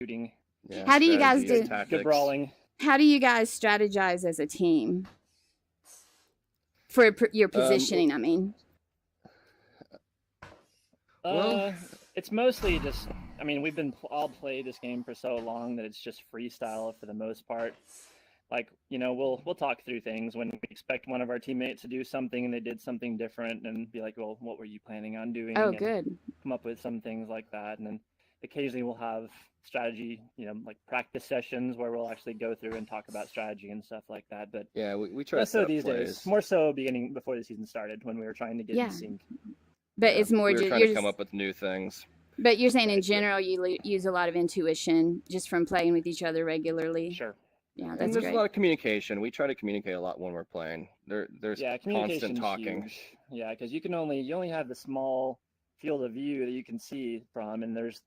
shooting. Yeah, How do you guys strategy, do- tactics. Good brawling. How do you guys strategize as a team for your positioning? I mean, Well- It's mostly just. I mean, we've been all play this game for so long that it's just freestyle for the most part. Like, we'll talk through things when we expect one of our teammates to do something and they did something different, and be like, well, what were you planning on doing? oh, and good. come up with some things like that. And then occasionally we'll have strategy, like practice sessions where we'll actually go through and talk about strategy and stuff like that. But Yeah, we try to less set so up these plays. days, more so before the season started when we were trying to get Yeah. in sync. But Yeah, it's more we were just trying you're to just, come up with new things. but you're saying in Right, general you use a lot of intuition just from playing with each other regularly. Sure. Yeah, And that's there's great. a lot of communication. We try to communicate a lot when we're playing. There's Yeah, constant communication's talking. huge. Yeah, because you only have the small field of view that you can see from, and there's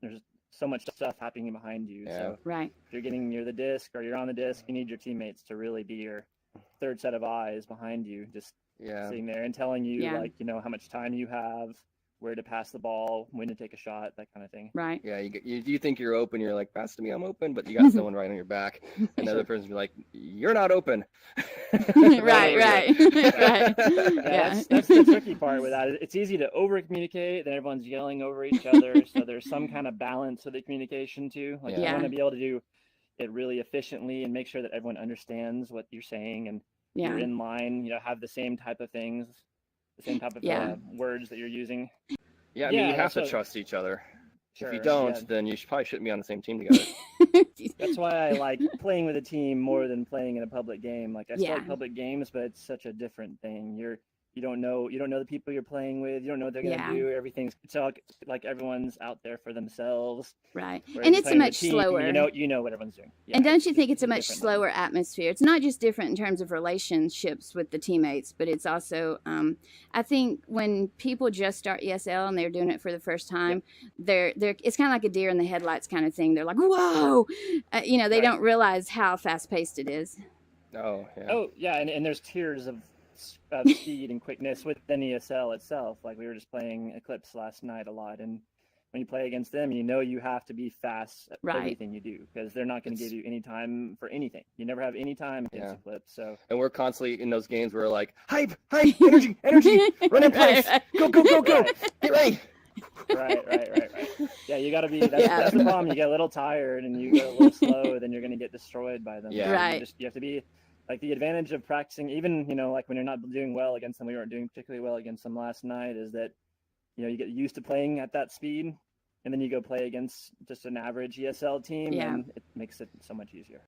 so much stuff happening behind you. Yeah. So Right. if you're getting near the disc or you're on the disc, you need your teammates to really be your third set of eyes behind you, just Yeah. sitting there and telling you Yeah. how much time you have, where to pass the ball, when to take a shot, that kind of thing. Right. Yeah, you think you're open, you're like, pass to me, I'm open, but you got someone right on your back, and the other person be like, you're not open. Right. Right. Right. Yeah, that's the tricky part with that. It's easy to over communicate, then everyone's yelling over each other. So there's some kind of balance with the communication too. Like you Yeah. want to be able to do it really efficiently and make sure that everyone understands what you're saying and you're Yeah. in line. Have the same type of things, the same type of Yeah. words that you're using. Yeah, I mean, Yeah, you have that's to what- trust each other. Sure, If you don't, yeah. then you probably shouldn't be on the same team together. That's why I like playing with a team more than playing in a public game. Like I still Yeah. like public games, but it's such a different thing. You don't know the people you're playing with. You don't know what they're gonna Yeah. do. Everything's so like everyone's out there for themselves. Right. Whereas And you're it's a playing with much team, slower. You know what everyone's doing. Yeah, And don't you it's think it's a much different. slower atmosphere? It's not just different in terms of relationships with the teammates, but it's also, I think when people just start ESL and they're doing it for the first time, they're it's kind of like a deer in the headlights kind of thing. They're like, whoa, they Right. don't realize how fast paced it is. Oh, yeah. Oh yeah, and there's tiers of speed and quickness within ESL itself. Like we were just playing Eclipse last night a lot, and when you play against them, you have to be fast at Right. everything you do because they're not going to give you any time for anything. You never have any time against Yeah. Eclipse. So And we're constantly in those games where we're like, hype, energy, run in place, Right. go, get ready. right. Yeah, you got to be. That's the problem. You get a little tired and you get a little slow, then you're going to get destroyed by them. Yeah. Right. You have to be. Like the advantage of practicing, even like when you're not doing well against them, we weren't doing particularly well against them last night, is that you get used to playing at that speed, and then you go play against just an average ESL team, Yeah. and it makes it so much easier.